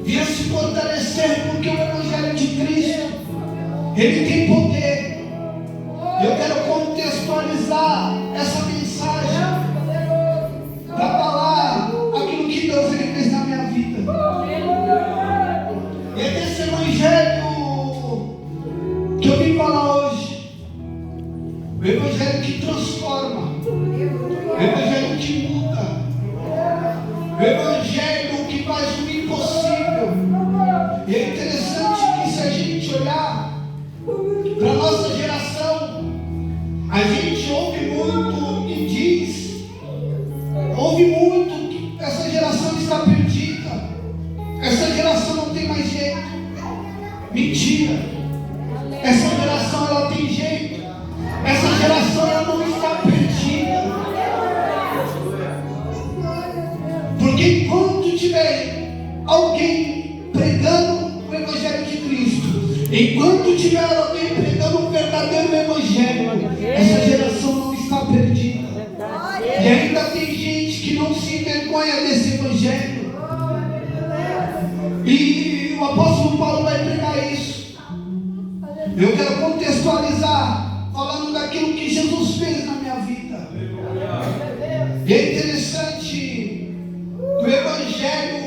venha se fortalecer, porque o Evangelho de Cristo, ele tem poder. Eu quero contextualizar essa mensagem para falar aquilo que Deus ele fez na minha vida. E é desse Evangelho que eu vim falar hoje. O Evangelho que transforma, o Evangelho que muda, o Evangelho que faz o impossível. E é interessante que, se a gente olhar para a nossa geração, a gente ouve muito e diz, ouve muito que essa geração está perdida, essa geração não tem mais jeito. Mentira, essa geração ela tem jeito, essa geração ela não está perdida, porque enquanto tiver alguém pregando o Evangelho de Cristo, enquanto tiver alguém pregando o verdadeiro Evangelho, essa geração não está perdida. E ainda tem gente que não se envergonha desse Evangelho. E o apóstolo Paulo vai pregar isso. Eu quero contextualizar, falando daquilo que Jesus fez na minha vida. E é interessante, o Evangelho,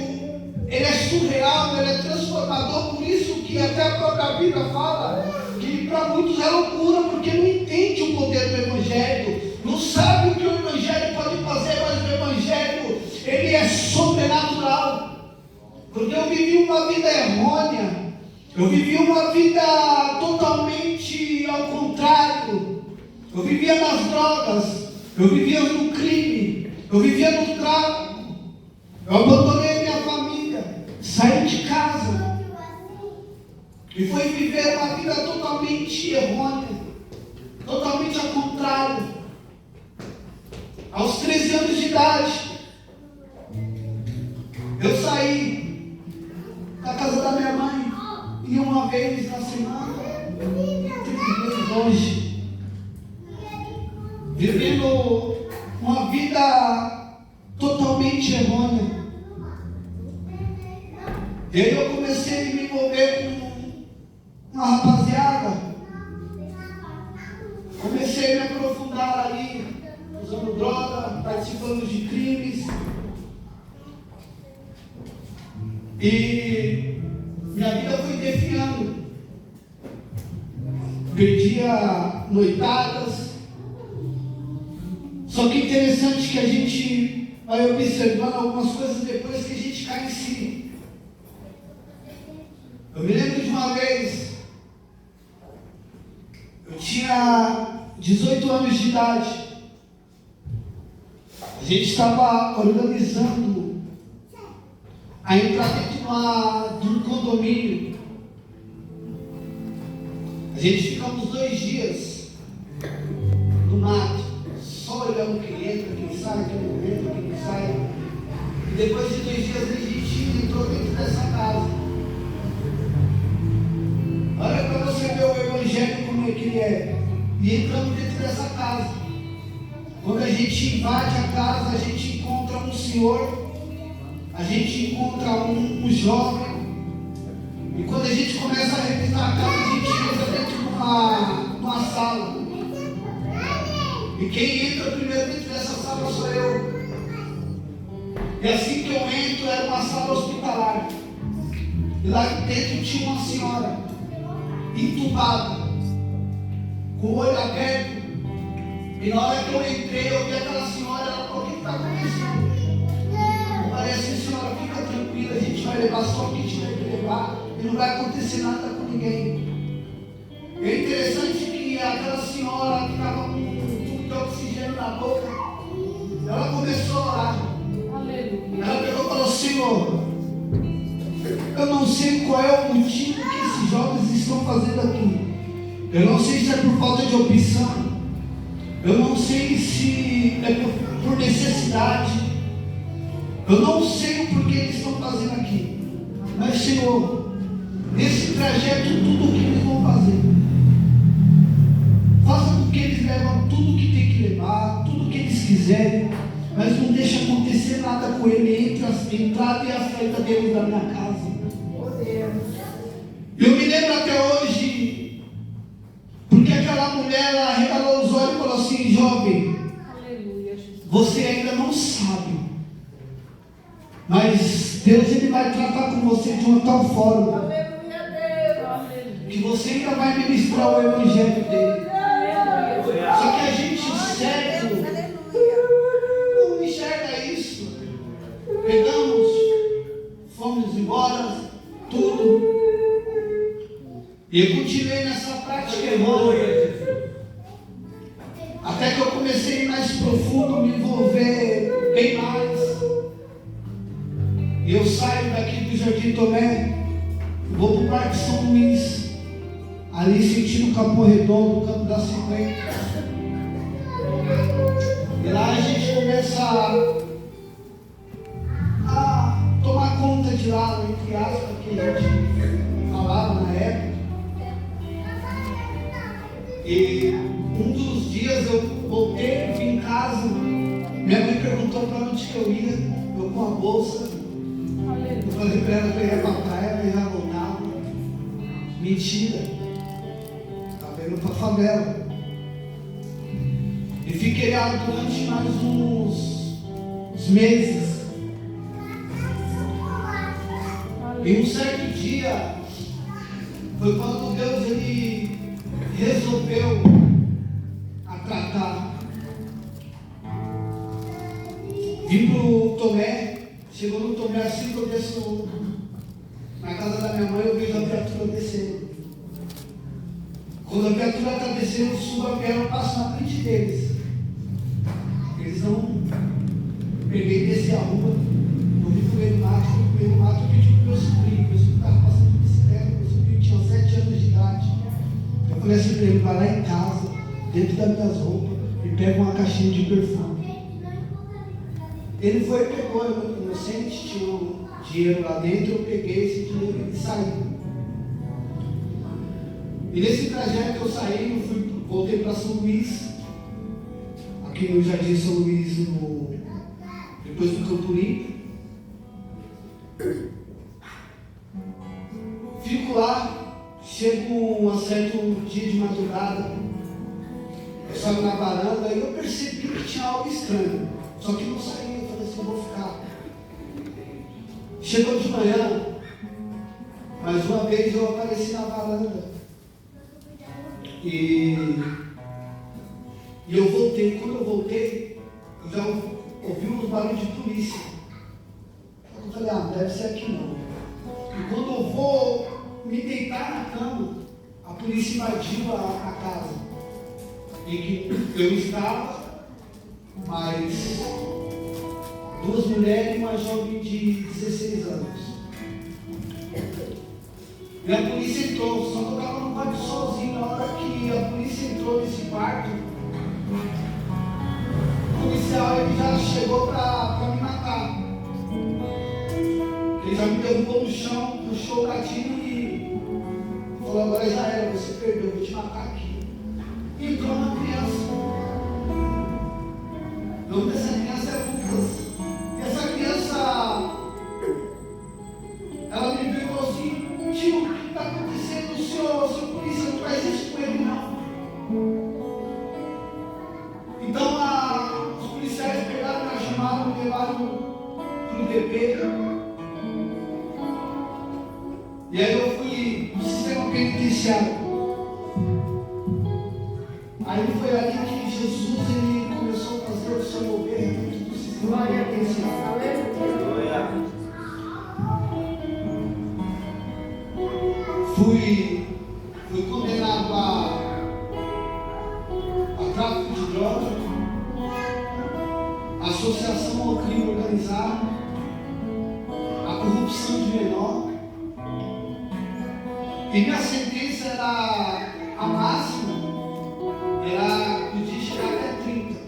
ele é surreal, ele é transformador. Por isso que até a própria Bíblia fala que para muitos é loucura, porque não entende o poder do Evangelho, não sabe o que o Evangelho pode fazer. Mas o Evangelho, ele é sobrenatural. Porque eu vivi uma vida errônea, eu vivi uma vida totalmente ao contrário. Eu vivia nas drogas, eu vivia no crime, eu vivia no tráfico, eu abandonei minha família, saí de casa e fui viver uma vida totalmente errônea, totalmente ao contrário. Aos 13 anos de idade, eu saí da casa da minha mãe, ia uma vez na semana, 30 vezes longe, vivendo uma vida totalmente errônea. E aí eu comecei a me envolver com uma rapaziada, comecei a me aprofundar ali, usando droga, participando de crimes. E minha vida foi definhando. Perdia noitadas. Só que é interessante que a gente vai observando algumas coisas depois que a gente cai em si. Eu me lembro de uma vez, eu tinha 18 anos de idade. A gente estava organizando a entrar dentro de um condomínio. A gente ficamos 2 dias no mato, só olhando quem entra, quem sai, quem não entra, quem não sai. E depois de 2 dias a gente entrou dentro dessa casa. Olha para você ver o Evangelho como é que ele é. E entramos dentro dessa casa. Quando a gente invade a casa, a gente encontra um senhor, a gente encontra um jovem. E quando a gente começa a revisar a casa, a gente entra dentro de uma sala. E quem entra primeiro dentro dessa sala sou eu. E assim que eu entro, era uma sala hospitalar. E lá dentro tinha uma senhora, entubada, com o olho aberto. E na hora que eu entrei, eu vi aquela senhora, ela falou: o que está acontecendo? Eu falei assim: senhora, fica tranquila, a gente vai levar só o que tiver que levar e não vai acontecer nada com ninguém. E é interessante que aquela senhora que estava com um tubo de oxigênio na boca, ela começou a orar. Ela pegou e falou: Senhor, eu não sei qual é o motivo que esses jovens estão fazendo aqui. Eu não sei se é por falta de opção. Eu não sei se é por necessidade. Eu não sei o porquê eles estão fazendo aqui. Mas, Senhor, nesse trajeto, tudo o que eles vão fazer, faça com que eles levam tudo o que tem que levar, tudo o que eles quiserem, mas não deixe acontecer nada com ele entre a entrada e a saída deles da minha casa. Eu me lembro até hoje, porque aquela mulher, ela regalou os olhos e falou assim: jovem, você ainda não sabe, mas Deus ele vai tratar com você de uma tal forma que você ainda vai ministrar o evangelho dele. Só que a gente cego não enxerga isso. Pegamos, fomos embora, tudo. E eu continuei nessa prática errônea. Até que eu comecei mais profundo, me envolver bem mais. E eu saio daqui do Jardim Tomé, vou para o Parque São Luís, ali sentindo o Capão Redondo, o Campo da 50. E lá a gente começa a tomar conta de lá, entre aspas, que a gente falava na época. E um dos dias eu voltei, vim em casa, minha mãe perguntou para onde que eu ia, eu com a bolsa. Eu falei para ela que eu ia para a praia, mas já voltava. Mentira. Estava indo para a favela. E fiquei lá durante mais uns meses. E um certo dia, foi quando Deus ele resolveu a tratar. Vim para o Tomé. Chegou no Tomé, assim que eu desço na casa da minha mãe, eu vejo a viatura descendo. Quando a viatura está descendo, eu subo a viela, eu passo na frente deles. Eles não... Peguei e desci a rua, eu vi pro meio do mato, eu pedi pro meu sobrinho estava passando de bicicleta, meu sobrinho tinha 7 anos de idade. Eu falei assim para ele: vai lá em casa, dentro das minhas roupas, e pega uma caixinha de perfume. Ele foi e pegou, eu muito inocente, tinha um dinheiro lá dentro, eu peguei esse dinheiro e saí. E nesse trajeto eu saí, voltei para São Luís, aqui no Jardim São Luís, depois do Campo Limpo. Fico lá, chego um certo dia de madrugada, eu saio na varanda e eu percebi que tinha algo estranho, só que não saí. Eu vou ficar. Chegou de manhã, mais uma vez eu apareci na varanda e eu voltei. Quando eu voltei, eu já ouvi uns barulhos de polícia. Eu falei: deve ser aqui não. E quando eu vou me deitar na cama, a polícia invadiu a casa em que eu estava, mas 2 mulheres e uma jovem de 16 anos. E a polícia entrou, só que eu estava no quarto sozinho. Na hora que a polícia entrou nesse quarto, o policial ele já chegou para me matar. Ele já me derrubou no chão, puxou o gatilho e falou: agora já era, você perdeu, eu vou te matar aqui. E entrou uma criança. O nome dessa criança é Lucas. Essa criança, ela me viu e falou assim: tio, o que está acontecendo? O senhor polícia não faz isso com ele não. Então os policiais pegaram, me chamaram, me levaram para o DP. E aí eu fui no sistema penitenciário. Aí foi ali que Jesus ele começou a fazer o seu governo do sistema penitenciário. Fui condenado a tráfico de drogas, associação ao crime organizado, a corrupção de menor. E minha sentença era a máxima, era podia chegar até 30.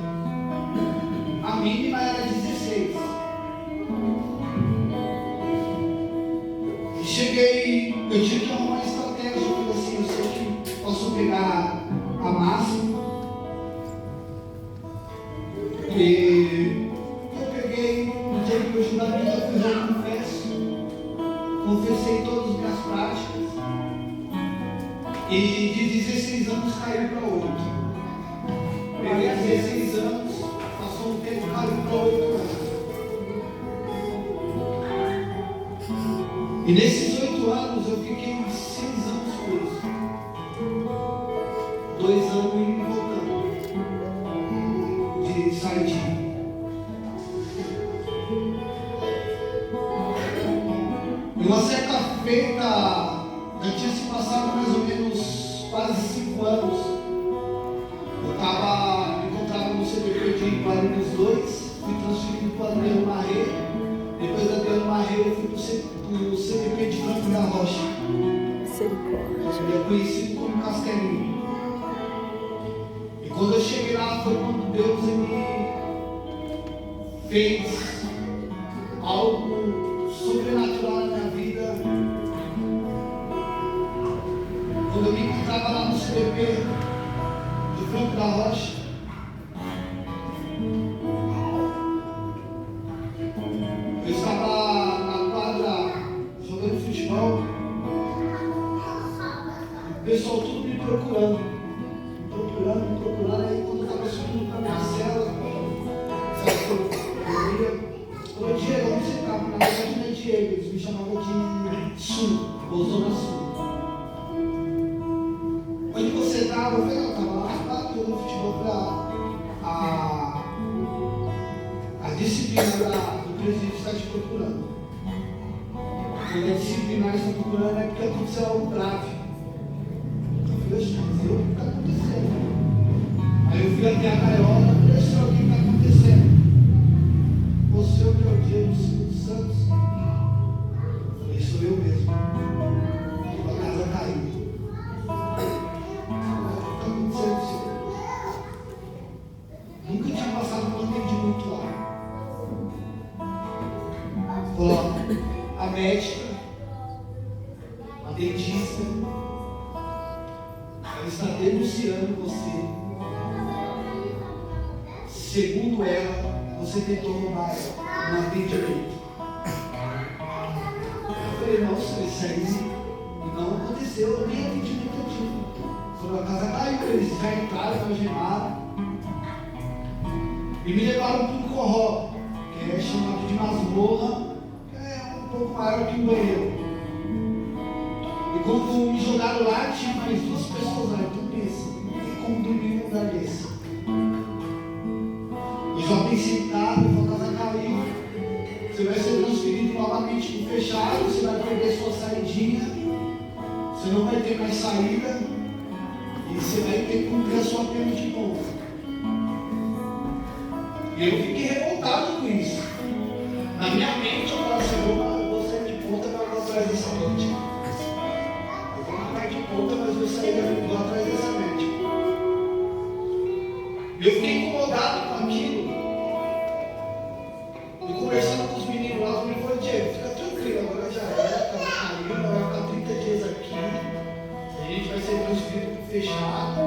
A mínima era 16. E cheguei, eu tive que arrumar uma estratégia, eu falei assim: eu sei que posso pegar a máxima. E eu peguei, no dia que eu julgamento, eu fiz um confesso, confessei todas as minhas práticas. E de 16 anos caiu para 8. Peguei 16 anos, passou um tempo, caiu para 8 anos. E nesses 8 anos eu fiquei 6 anos preso. 2 anos indo e voltando de sardinha. E uma certa feita, já tinha se passado mais ou menos quase 5 anos. Eu me encontrava no CDP de Guarulhos 2, fui transferido para Adriano Marrê. Depois da Adriano Marrê eu fui para o CDP de Franco da Rocha. Ele é conhecido como Castelinho. E quando eu cheguei lá foi quando Deus me fez algo sobrenatural na minha vida. Quando eu me encontrava lá no CDP de Franco da Rocha, eu estava na quadra jogando futebol, o pessoal tudo me procurando, aí quando eu estava subindo para minha cela, ô Diego, onde você estava? Na verdade não é Diego, eles me chamavam de Sul, ou Zona Sul. Onde você estava? Eu falei, eu estava lá jogando futebol para a disciplina do presídio está te procurando. Quando a disciplinar está procurando é porque aconteceu algo grave. Eu falei, mas o que está acontecendo? Aí eu fui até a gaiola e falei, senhor, o que está acontecendo? Você é o Diego Silvio Santos? Eu falei, sou eu mesmo. A casa caiu. Nunca tinha passado um atendimento lá. A médica, a dentista, ela está denunciando você. Segundo ela, você tentou roubar ela no atendimento. Eu falei, nossa, isso aí não aconteceu, nem atendimento eu tive. Falei, a casa caiu, eles já entraram, algemaram. E me levaram para um corró, que é chamado de masmorra, que é um pouco maior que um banheiro. E quando me jogaram lá, tinha mais 2 pessoas lá. Então pensa, não tem como dormir num lugar desse. Eu já pensei, tá, a casa caiu. Você vai ser transferido novamente para o fechado, você vai perder sua saidinha, você não vai ter mais saída, e você vai ter que cumprir a sua pena de novo. E eu fiquei revoltado com isso. Na minha mente eu falava assim, eu vou sair de ponta, mas eu vou atrás dessa mente. Eu vou ficar de ponta, mas eu vou atrás dessa mente. E eu fiquei incomodado com aquilo. E conversando com os meninos lá, os meninos falaram, Diego, fica tranquilo, agora já era, estava caindo, vai ficar 30 dias aqui, a gente vai ser transferido para o fechado,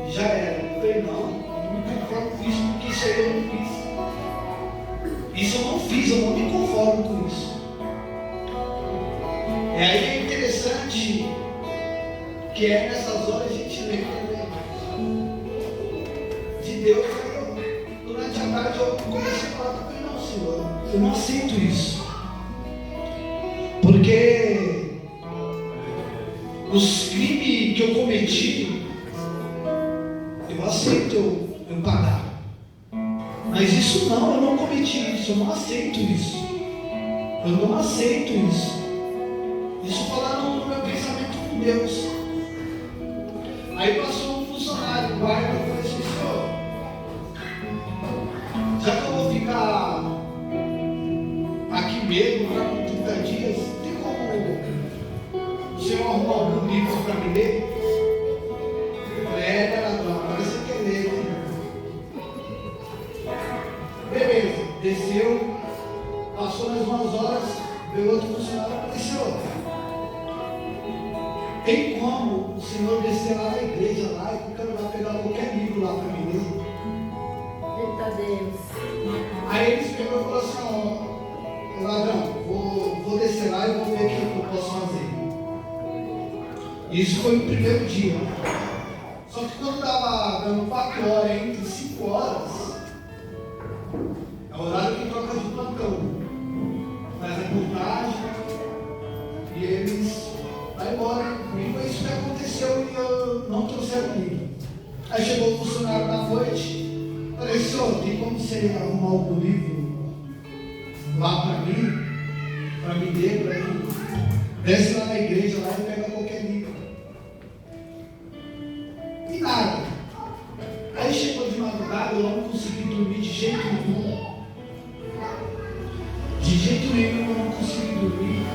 e já era. Eu falei, não me conformo com isso, porque isso aí eu não fiz. Isso eu não fiz, eu não me conformo com isso. E aí é interessante que nessas horas a gente lembra também de Deus. Durante a tarde eu comecei a falar também, não, Senhor, eu não aceito isso. Porque os crimes que eu cometi, eu aceito eu pagar. Mas isso não, eu não cometi isso, eu não aceito isso. Eu não aceito isso. Isso falando no meu pensamento com Deus. Aí passou um funcionário, guarda, e falou assim, senhor, já que eu vou ficar aqui mesmo para 30 dias, tem como o senhor arrumar algum livro para me ler? Eu falei, agora você quer ler, né? Beleza, desceu, passou mais umas horas, veio outro funcionário e falou, senhor, tem como o senhor descer lá na igreja lá e o cara vai pegar qualquer livro lá para mim ler? Eita Deus. Aí eles pegou e falou assim, ó, ladrão, vou descer lá e vou ver o que eu posso fazer. E Isso foi no primeiro dia. Só que quando estava dando 4 horas, entre 5 horas, é o horário que troca de plantão. Faz a contagem e eles vão embora. Comigo isso que aconteceu e eu não trouxeram o livro. Aí chegou o funcionário da noite, falei, senhor, tem como você arrumar algum livro lá para me ler, para mim? Desce lá na igreja lá e pega qualquer livro. E nada. Aí chegou de madrugada, eu não consegui dormir de jeito nenhum. De jeito nenhum eu não consegui dormir.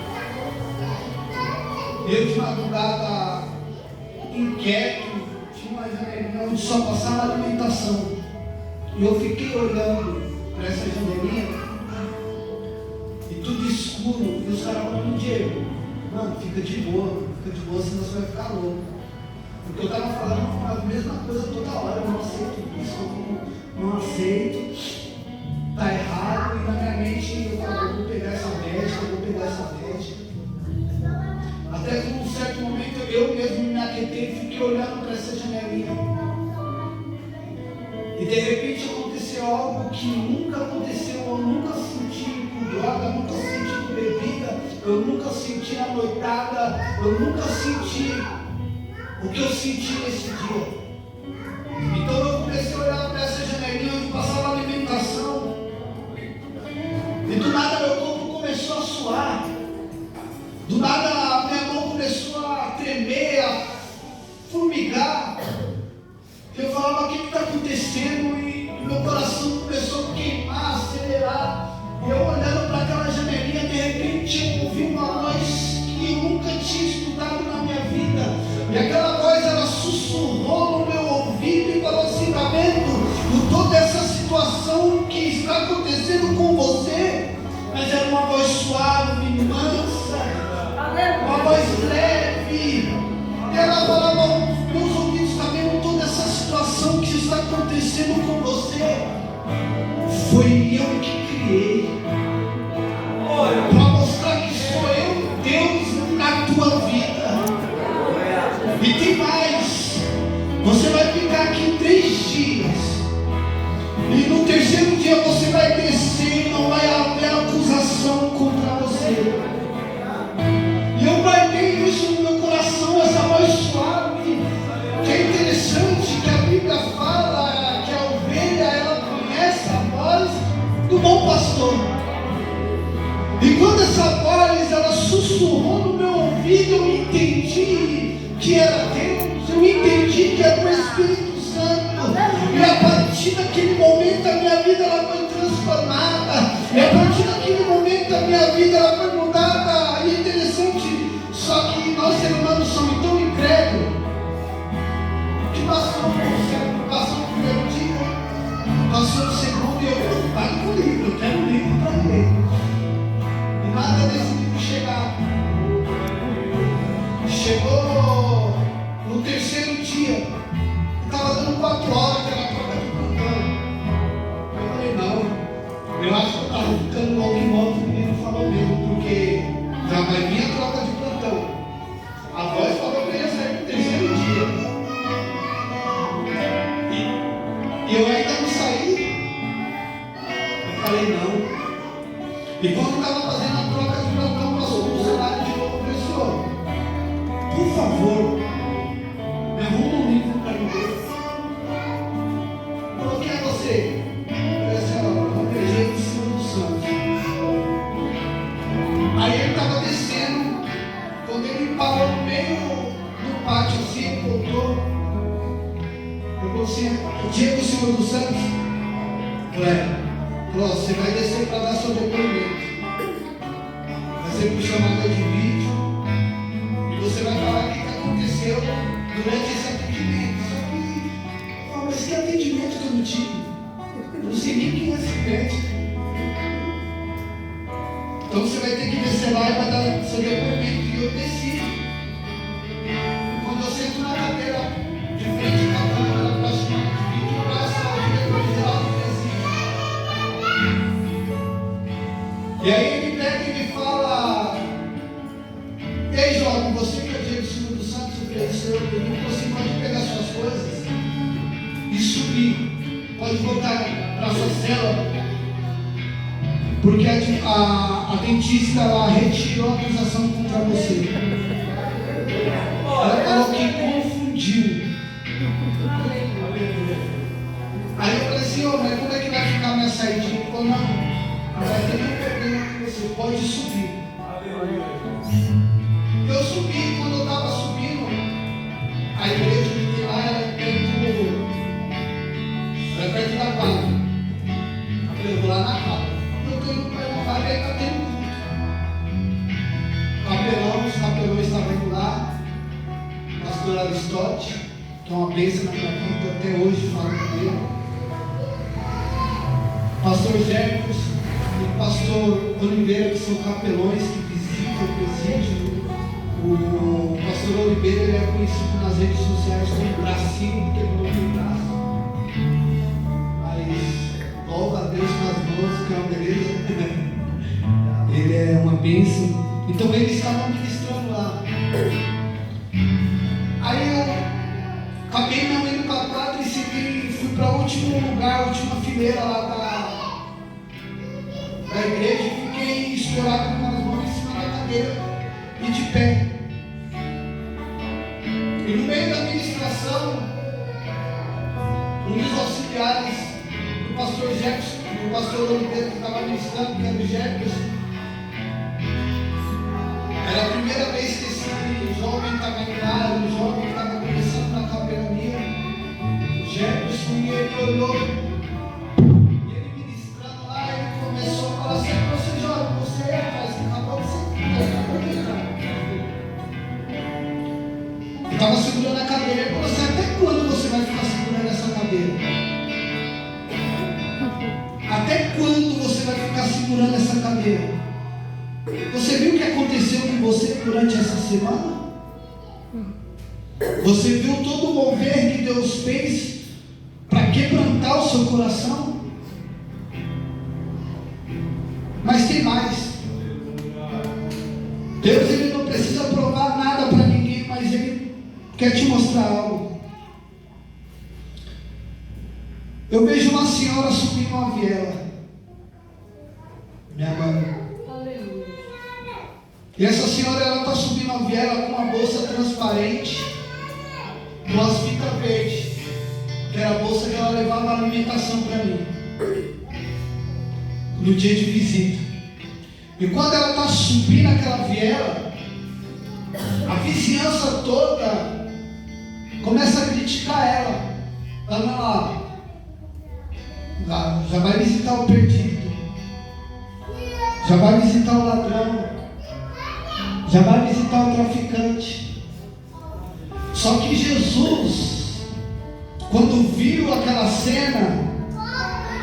Eu de madrugada inquieto, tinha uma janelinha onde só passava alimentação. E eu fiquei olhando para essa janelinha e tudo escuro. E os caras falando, Diego, mano, fica de boa, senão você vai ficar louco. Porque eu estava falando a mesma coisa toda hora, eu não aceito isso, eu não aceito, está errado, e na minha mente eu falo, eu vou pegar essa médica. Até que num certo momento eu mesmo me aquetei e fiquei olhando para essa janelinha. E de repente aconteceu algo que nunca aconteceu, eu nunca senti com droga, nunca senti com bebida, eu nunca senti na noitada, eu nunca senti o que eu senti nesse dia. Então eu comecei a olhar para essa janelinha onde passava alimentação. E do nada meu corpo começou a suar. Do nada minha mão começou a tremer, a formigar. Eu falava, o que está acontecendo? E meu coração começou a queimar, a acelerar. E eu olhando para aquela janelinha, de repente eu ouvi uma voz que eu nunca tinha escutado na minha vida. E aquela voz, ela sussurrou no meu ouvido e falou assim, está vendo? Toda essa situação que está acontecendo com você, mas era uma voz suave, mansa, uma voz leve. E ela falava, meus ouvidos, está vendo toda essa situação que está acontecendo com você? Foi eu que criei. Para mostrar que sou eu, Deus, na tua vida. E tem mais, você vai ficar aqui 3 dias, e no terceiro dia você vai descer e não vai haver acusação contra você. E eu guardei isso no meu coração, essa voz suave, que é interessante, que a Bíblia fala que a ovelha, ela conhece a voz do bom pastor. E quando essa voz, ela sussurrou no meu ouvido, eu entendi que era Deus, eu entendi que era o Espírito Santo, e a partir daquele momento a minha vida ela foi transformada, e a partir daquele momento a minha vida ela foi mudada. E é interessante, só que nós seres humanos somos tão incrédulos, que passou o primeiro dia, passou o segundo, e eu preocupado com o livro, eu quero um livro para ler, e nada desse livro chegar. Chegou no terceiro dia, estava dando 4 horas, que era a troca de plantão. Eu falei, não, eu acho que eu estava ficando louco em volta, o menino falou mesmo, porque já vai vir a troca de plantão. A voz falou que eu ia sair no terceiro dia. E eu ainda não saí. Eu falei, não. E quando estava fazendo a troca de plantão, passou o funcionário de novo, falei, senhor, por favor, me arruma um livro para mim ler. Falou, quem é você? Eu falei assim, ó, o PG de Silvio Santos. Aí ele estava descendo, quando ele parou no meio do pátio assim, ele voltou. Eu falei assim, Diego Silvio dos Santos? Falou, você vai descer para dar seu depoimento. Vai ser por chamada de vídeo. Você vai falar o que aconteceu durante esse atendimento. Só que, mas que atendimento que eu não tive? Eu não sei nem quem é esse médico. Então você vai ter que descer lá e vai dar seu depoimento. E eu desci. E quando eu sento na cadeira de frente à câmera para chamar de vídeo, eu passo a diretor geral do presídio. E aí ele pega e me fala, ei jovem, você que é Diego Silvio dos Santos? Eu falei, subir, pode voltar para a sua cela, porque a dentista lá retirou a acusação contra você. Ela falou que confundiu. Aí eu falei assim, mas como é que vai ficar minha saidinha? Ele falou, não vai ter nenhum problema com você, pode subir. Eu subi, quando eu estava subindo, a igreja que tem lá era perto da quadra. Eu falei, eu vou lá na quadra. Eu estou indo para uma quadra e aí está tendo culto. Os capelões estavam indo lá. Pastor Aristote, que é uma bênção na minha vida, até hoje falo com ele. Pastor Jefferson e Pastor Oliveira, que são capelões que visitam o presídio. O Pastor Oliveira, ele é conhecido nas redes sociais como bracinho, porque ele não tem braço. Mas louva a Deus com as mãos, que é uma beleza. Ele é uma bênção. Então eles estavam ministrando lá. Aí eu acabei não indo para a quadra e fui para o último lugar, a última fileira lá da igreja, e fiquei escorado com as mãos em cima da cadeira e de pé. E no meio da ministração, um dos auxiliares do pastor Jefferson, do pastor Oliveira, que estava ministrando, que era o Jefferson, era a primeira vez que esse jovem estava em casa, o jovem estava começando na capelania, o Jefferson, e ele olhou, e ele ministrando lá, ele começou a falar assim, você jovem, você acabou de ser eu estava segurando a cadeira, ele falou assim, até quando você vai ficar segurando essa cadeira? Até quando você vai ficar segurando essa cadeira? Você viu o que aconteceu com você durante essa semana? Você viu todo o mover que Deus fez para quebrantar o seu coração? Mas tem mais. Deus, ele não precisa provar nada para ninguém, mas ele quer te mostrar algo. Eu vejo uma senhora subindo uma viela, minha mãe. E essa senhora, ela está subindo a viela com uma bolsa transparente, com as fitas verdes, que era a bolsa que ela levava a alimentação para mim, no dia de visita. E quando ela está subindo aquela viela, a vizinhança toda começa a criticar ela. Ela lá, já vai visitar o perdido, já vai visitar o ladrão, já vai visitar o traficante. Só que Jesus, quando viu aquela cena,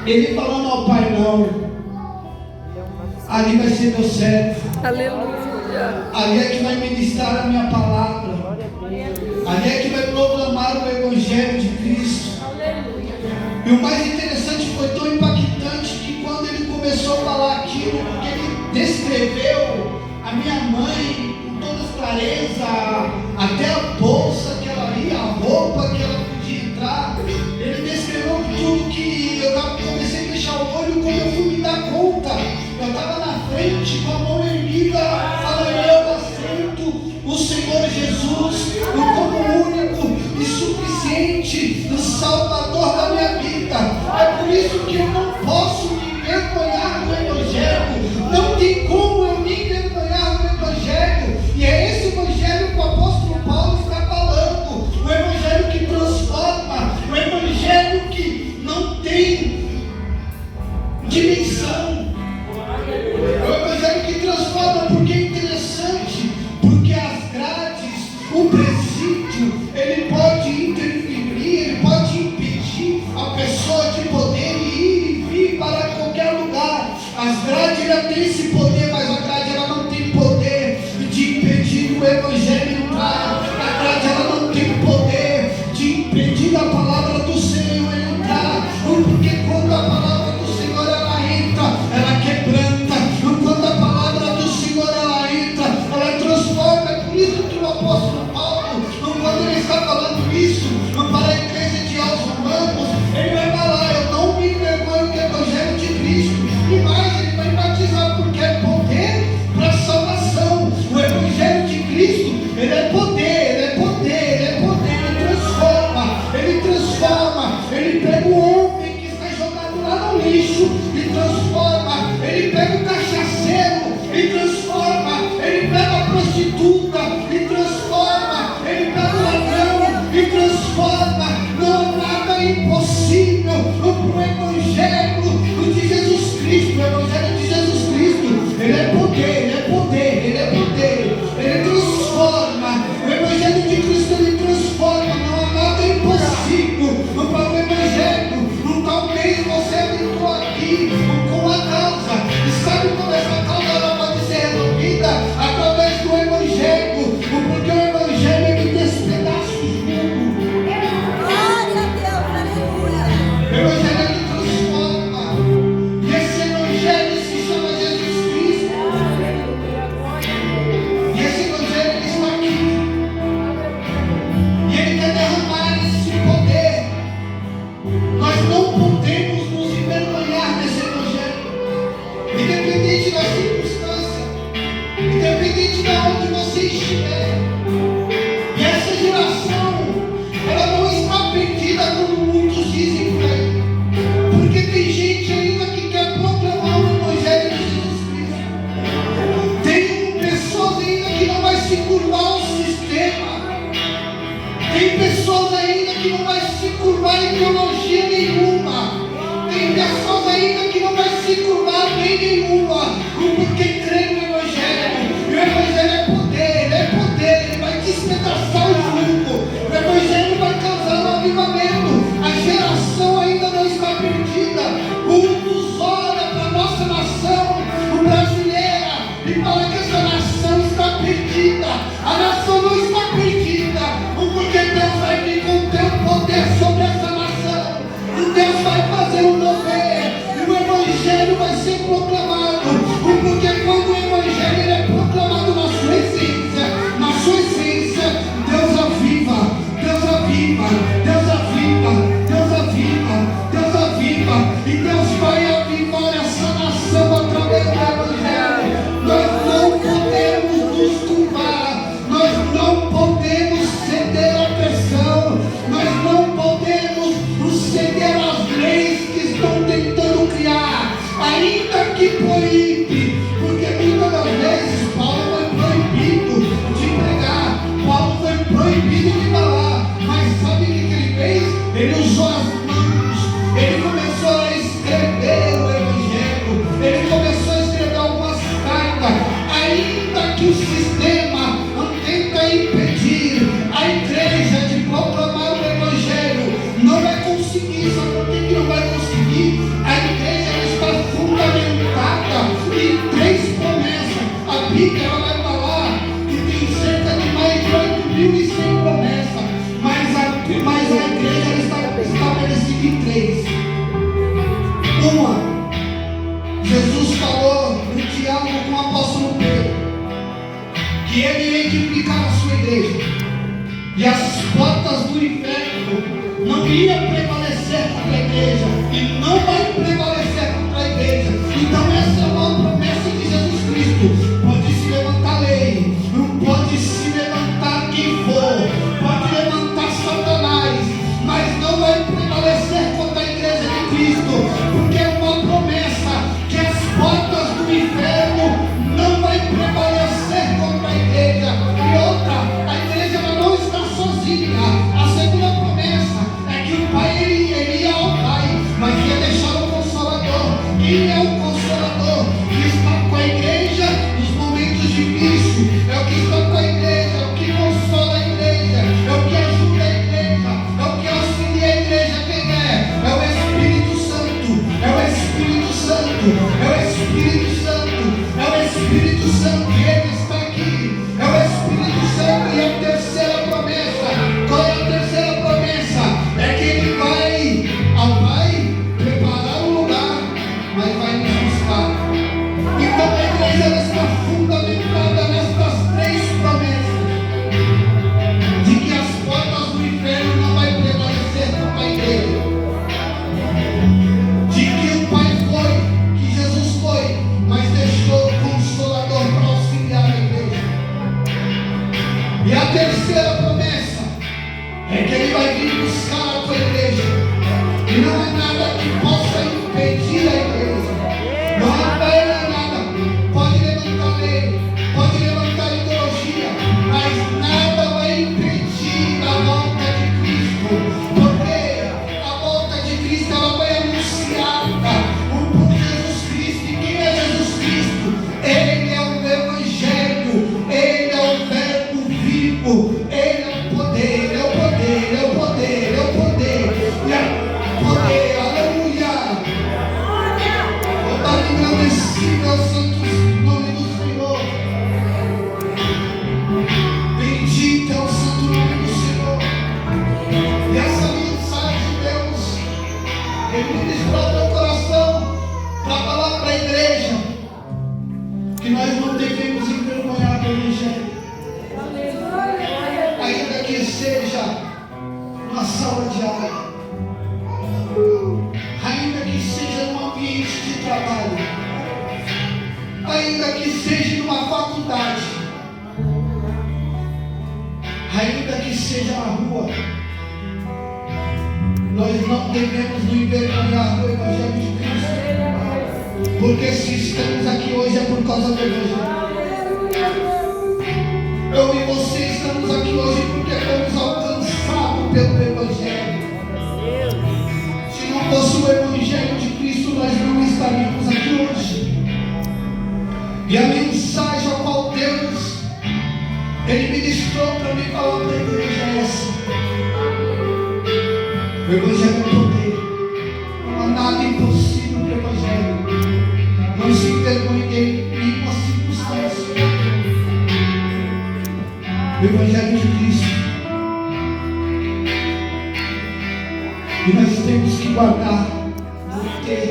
ele falando ao Pai, não, ali vai ser meu servo, Aleluia. ali é que vai ministrar a minha palavra, ali é que vai proclamar o Evangelho de Cristo. E o mais interessante, foi tão impactante, que quando ele começou a falar aquilo, porque ele descreveu a minha mãe com toda clareza, até a bolsa que ela ia, a roupa que ela podia entrar, ele descreveu tudo, que eu comecei a fechar o olho. Quando eu fui me dar conta, eu estava na frente com a mão erguida, falando, eu aceito o Senhor Jesus como único e suficiente Salvador da minha vida. É por isso que eu não posso me envergonhar do Evangelho, não tem como eu me envergonhar do Evangelho. E é esse Evangelho que o apóstolo Paulo está falando, o Evangelho que transforma, o Evangelho que não tem dimensão, estiver. E essa geração, ela não está perdida como muitos dizem por aí. Porque tem gente ainda que quer proclamar o Evangelho de Jesus Cristo. Tem pessoas ainda que não vai se curvar ao sistema. Tem pessoas ainda que não vai se curvar em teologia nenhuma. Tem pessoas ainda que não vai se curvar a lei nenhuma. Porque crê no Evangelho. E o Evangelho é poder, ele vai despedaçar o jugo. O Evangelho vai causar um avivamento. A geração ainda não está perdida. O mundo olha para a nossa nação, o brasileira, e fala que essa nação está perdida. A nação não está perdida, porque Deus vai vir com teu poder sobre essa nação. E Deus vai fazer um mover, e o Evangelho vai ser proclamado. Porque quando o Evangelho ele é proclamado na sua essência, Deus aviva, Deus aviva, Deus aviva, Deus aviva, Deus aviva. E Deus vai avivar essa nação através do Evangelho. Nós não podemos nos curvar, nós não podemos ceder à pressão, nós não podemos ceder às leis que estão tentando criar, ainda que proíbe, porque muitas das vezes Paulo foi proibido de pregar, Paulo foi proibido de falar, mas sabe o que ele fez? Ele usou as mãos, ele começou a escrever o Evangelho, ele começou a escrever algumas cartas, ainda que o sistema tenta impedir a igreja de proclamar o Evangelho, não vai conseguir. Sabe por que não vai conseguir? A igreja está fundamentada em 3 promessas. A Bíblia ela vai falar que tem cerca de mais de 8.100 promessas, mas a igreja está estabelecida em 3. Uma, Jesus falou no diálogo com o apóstolo Pedro que ele edificar a sua igreja e as portas do inferno não iam prevalecer contra a igreja e não vai prevalecer contra a igreja. Então essa é uma promessa de Jesus Cristo. Pode se levantar lei, pode se levantar quem for, pode levantar Satanás, mas não vai prevalecer contra a igreja de Cristo, porque é uma promessa que as portas do inferno não vai prevalecer contra a igreja. E outra, a igreja ela não está sozinha. A segunda promessa é que o Pai ele ia ao Pai, mas ia deixar o Consolador. Quem é o Consolador? Que está com a igreja nos momentos difíceis, é o que está com a igreja, é o que consola a igreja, é o que ajuda a igreja, é o que auxilia a igreja. Quem é? É o Espírito Santo, é o Espírito Santo, é o Espírito Santo, é o Espírito Santo, e ele está aqui, é o Espírito Santo. E a terceira promessa, qual é a terceira promessa? É que ele vai ao Pai preparar um lugar, mas vai nos buscar. Então a igreja ela está fundamentada nestas 3 promessas, de que as portas do inferno não vai prevalecer contra a igreja, de que o Pai foi, que Jesus foi, mas deixou o Consolador para auxiliar a igreja. E a terceira promessa é que ele vai vir buscar a tua igreja, e não é nada que possa impedir a igreja. Não é nada, pode levantar lei, pode levantar ideologia, mas nada vai impedir a volta de Cristo, porque a volta de Cristo ela vai anunciada por Jesus Cristo. E quem é Jesus Cristo? Ele é o Evangelho, ele é o Verbo vivo, ele é o poder, ele é o poder, ele é o poder, ele é o poder. E seja na rua, nós não devemos nos envergonhar do Evangelho de Cristo, porque se estamos aqui hoje é por causa do Evangelho. Eu e você estamos aqui hoje porque fomos alcançados pelo Evangelho. Se não fosse o Evangelho de Cristo, nós não estaríamos aqui hoje. E a mensagem a qual Deus Ele ministrou para mim falar para a igreja é essa: o Evangelho é poder, não há nada impossível para o Evangelho. Não se envergonhe de nenhuma circunstância. O Evangelho de Cristo, e nós temos que guardar, não ter,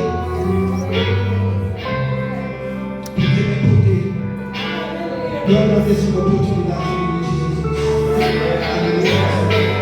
porque Ele é poder. Eu agradeço a oportunidade de Jesus. Aleluia.